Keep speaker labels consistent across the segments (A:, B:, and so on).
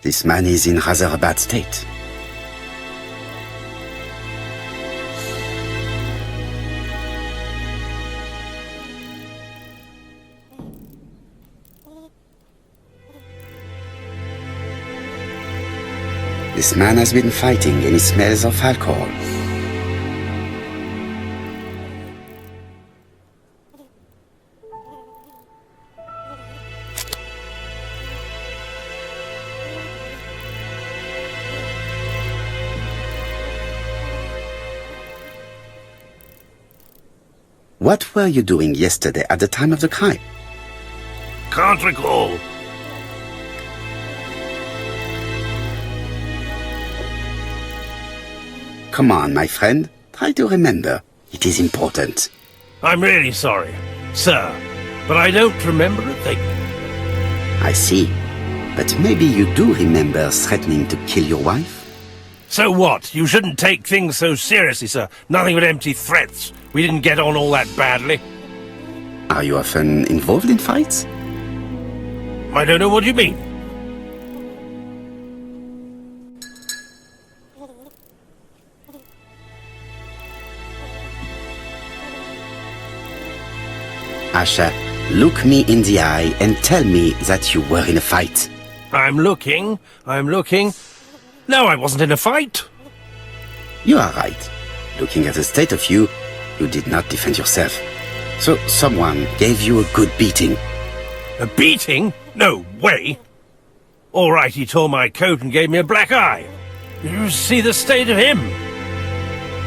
A: This man is in rather a bad state. This man has been fighting and he smells of alcohol. What were you doing yesterday at the time of the crime?
B: Can't recall.
A: Come on, my friend. Try to remember. It is important.
B: I'm really sorry, sir, but I don't remember a thing.
A: I see. But maybe you do remember threatening to kill your wife?
B: So what? You shouldn't take things so seriously, sir. Nothing but empty threats. We didn't get on all that badly.
A: Are you often involved in fights?
B: I don't know what you mean.
A: Asher, look me in the eye and tell me that you were in a fight.
B: I'm looking. No, I wasn't in a fight.
A: You are right. Looking at the state of you, you did not defend yourself. So someone gave you a good beating.
B: A beating? No way. All right, he tore my coat and gave me a black eye. You see the state of him?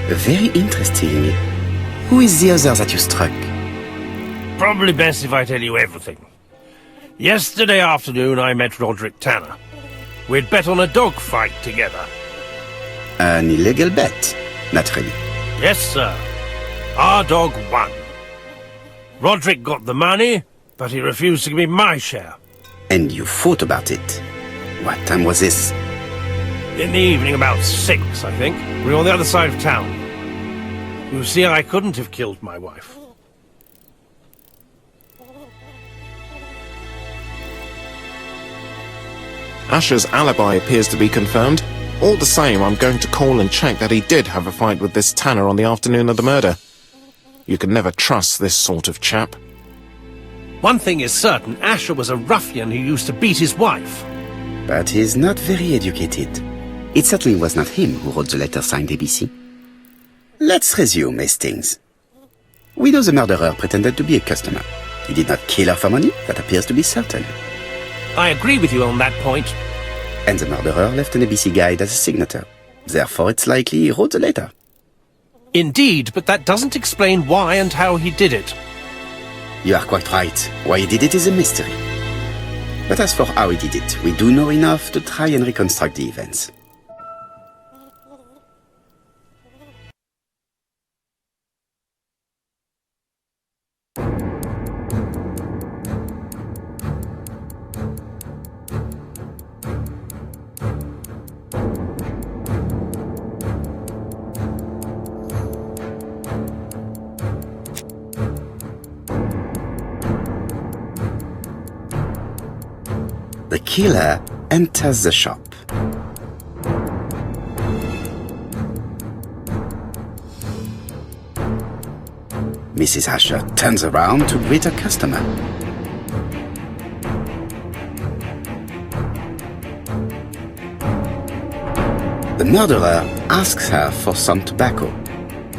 A: Very interesting. Who is the other that you struck?
B: Probably best if I tell you everything. Yesterday afternoon I met Roderick Tanner. We'd bet on a dog fight together.
A: An illegal bet, naturally.
B: Yes, sir. Our dog won. Roderick got the money, but he refused to give me my share.
A: And you fought about it. What time was this?
B: In the evening, about 6, I think. We were on the other side of town. You see, I couldn't have killed my wife.
C: Asher's alibi appears to be confirmed. All the same, I'm going to call and check that he did have a fight with this Tanner on the afternoon of the murder. You can never trust this sort of chap.
B: One thing is certain, Asher was a ruffian who used to beat his wife.
A: But he's not very educated. It certainly was not him who wrote the letter signed ABC. Let's resume, Hastings. We know the murderer pretended to be a customer. He did not kill her for money, that appears to be certain.
B: I agree with you on that point.
A: And the murderer left an ABC guide as a signature. Therefore, it's likely he wrote the letter.
B: Indeed, but that doesn't explain why and how he did it.
A: You are quite right. Why he did it is a mystery. But as for how he did it, we do know enough to try and reconstruct the events. The killer enters the shop. Mrs. Asher turns around to greet a customer. The murderer asks her for some tobacco.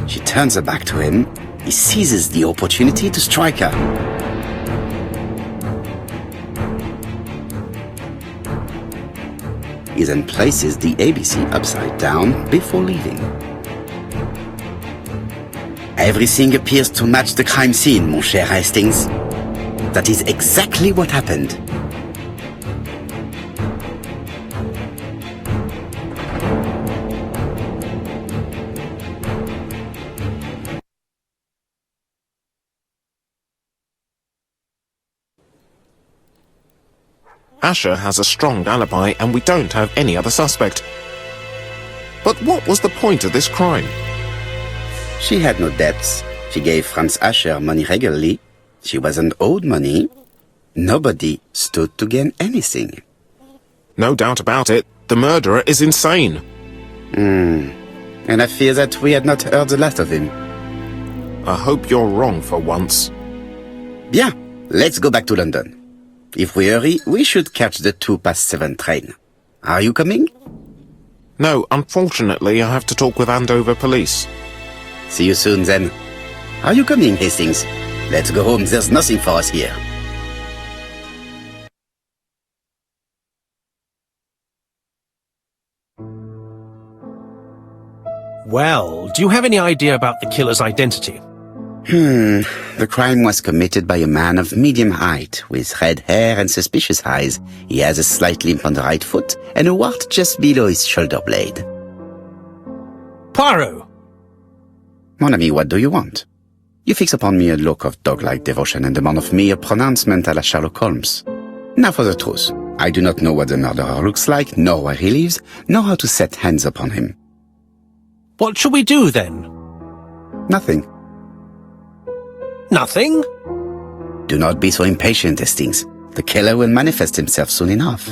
A: She turns her back to him. He seizes the opportunity to strike her. He then places the ABC upside down before leaving. Everything appears to match the crime scene, mon cher Hastings. That is exactly what happened.
C: Asher has a strong alibi and we don't have any other suspect. But what was the point of this crime?
A: She had no debts. She gave Franz Asher money regularly. She wasn't owed money. Nobody stood to gain anything.
C: No doubt about it, the murderer is insane.
A: And I fear that we had not heard the last of him.
C: I hope you're wrong for once.
A: Bien, let's go back to London. If we hurry, we should catch the 7:02 train. Are you coming?
C: No, unfortunately, I have to talk with Andover police.
A: See you soon, then. Are you coming, Hastings? Let's go home, there's nothing for us here.
B: Well, do you have any idea about the killer's identity?
A: The crime was committed by a man of medium height, with red hair and suspicious eyes. He has a slight limp on the right foot, and a wart just below his shoulder blade.
B: Poirot!
A: Mon ami, what do you want? You fix upon me a look of dog-like devotion and demand of me a pronouncement à la Sherlock Holmes. Now for the truth. I do not know what the murderer looks like, nor where he lives, nor how to set hands upon him.
B: What shall we do, then?
A: Nothing.
B: Nothing?
A: Do not be so impatient, Hastings. The killer will manifest himself soon enough.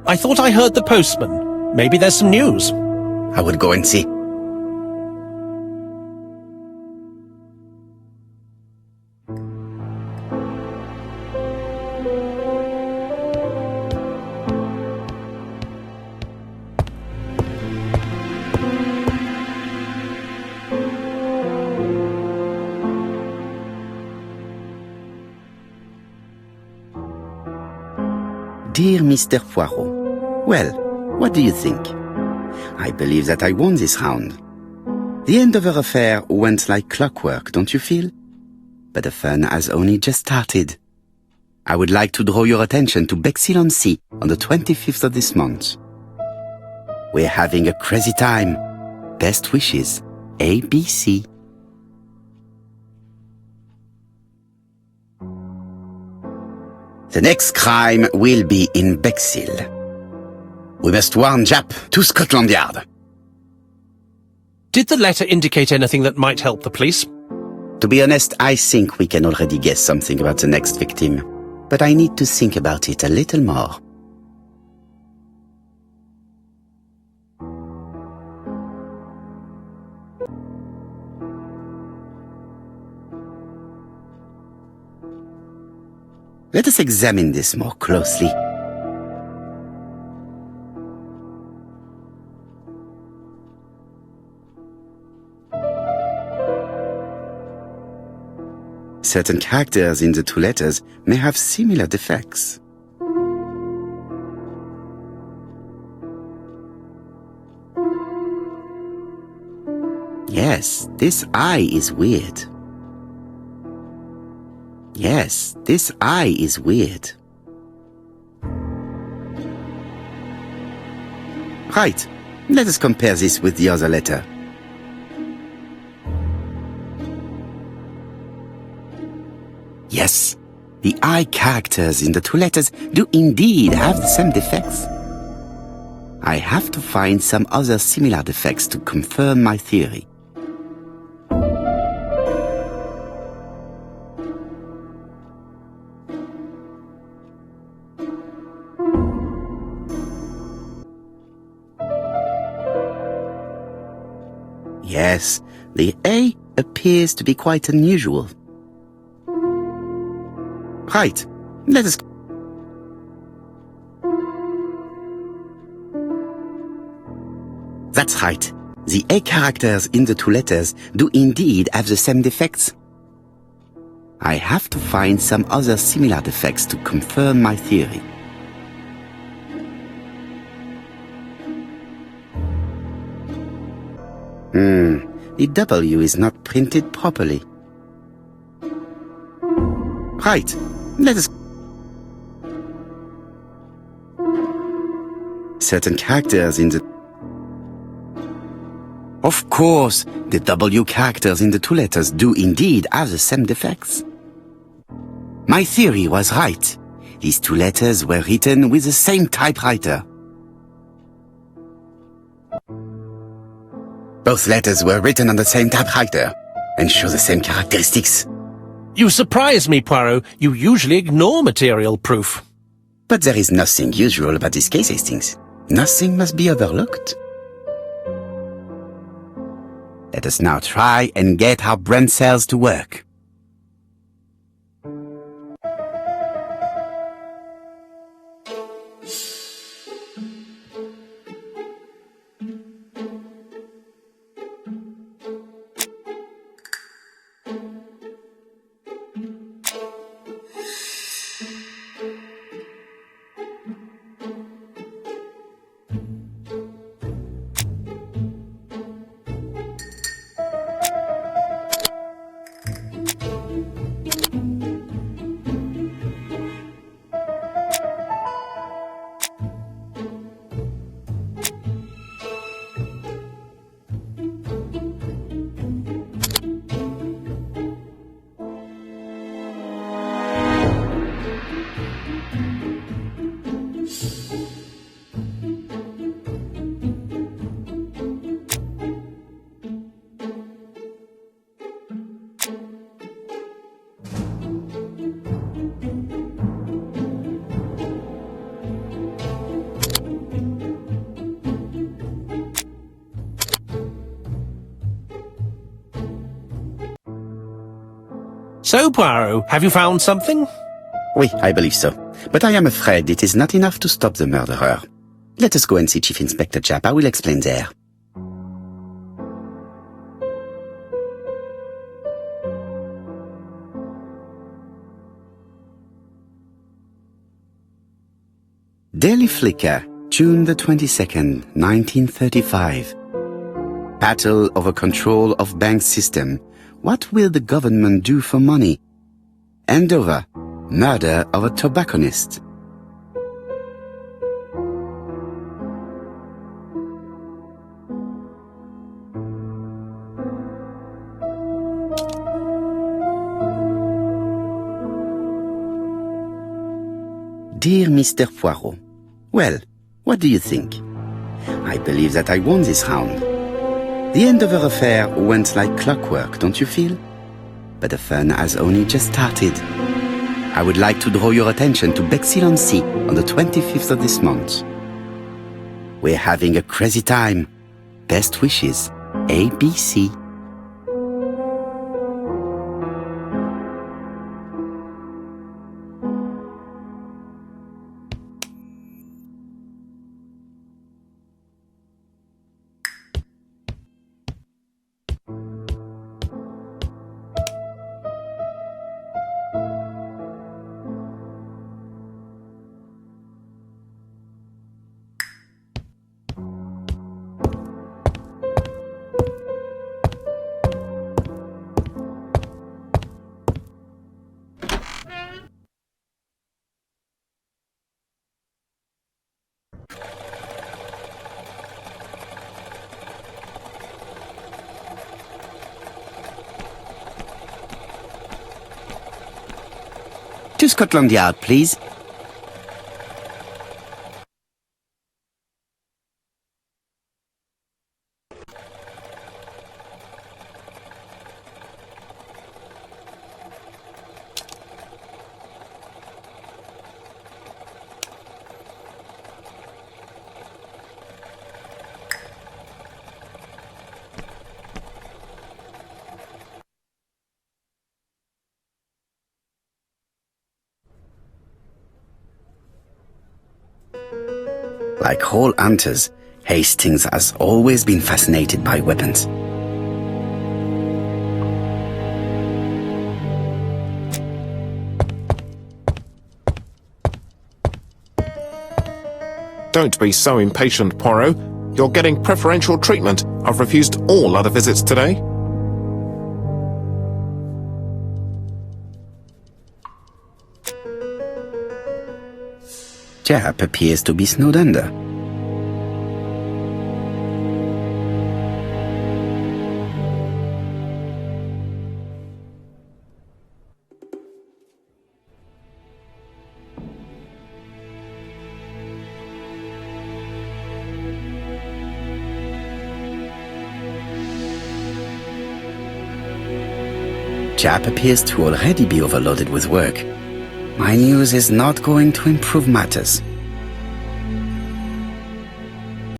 B: I thought I heard the postman. Maybe there's some news.
A: I will go and see. Dear Mr. Poirot, well, what do you think? I believe that I won this round. The Andover affair went like clockwork, don't you feel? But the fun has only just started. I would like to draw your attention to Bexhill-on-Sea on the 25th of this month. We're having a crazy time. Best wishes, ABC. The next crime will be in Bexhill. We must warn Jap to Scotland Yard.
B: Did the letter indicate anything that might help the police?
A: To be honest, I think we can already guess something about the next victim. But I need to think about it a little more. Let us examine this more closely. Certain characters in the two letters may have similar defects. Yes, this I is weird. Yes, this I is weird. Right, let us compare this with the other letter. Yes, the I characters in the two letters do indeed have the same defects. I have to find some other similar defects to confirm my theory. Yes, the A appears to be quite unusual. Right, let us... That's right. The A characters in the two letters do indeed have the same defects. I have to find some other similar defects to confirm my theory. The W is not printed properly. Right, let us... Certain characters in the... Of course, the W characters in the two letters do indeed have the same defects. My theory was right. These two letters were written with the same typewriter. Both letters were written on the same typewriter and show the same characteristics.
B: You surprise me, Poirot. You usually ignore material proof.
A: But there is nothing usual about this case, Hastings. Nothing must be overlooked. Let us now try and get our brain cells to work.
B: So, Poirot, have you found something?
A: Oui, I believe so. But I am afraid it is not enough to stop the murderer. Let us go and see Chief Inspector Japp. I will explain there. Daily Flicker, June the 22nd, 1935. Battle over control of bank system. What will the government do for money? Andover, murder of a tobacconist. Dear Mr. Poirot, well, what do you think? I believe that I won this round. The Andover affair went like clockwork, don't you feel? But the fun has only just started. I would like to draw your attention to Bexhill-on-Sea on the 25th of this month. We're having a crazy time. Best wishes, ABC. To Scotland Yard, please. Like all hunters, Hastings has always been fascinated by weapons.
C: Don't be so impatient, Poirot. You're getting preferential treatment. I've refused all other visits today.
A: Japp appears to be snowed under. Japp appears to already be overloaded with work. My news is not going to improve matters.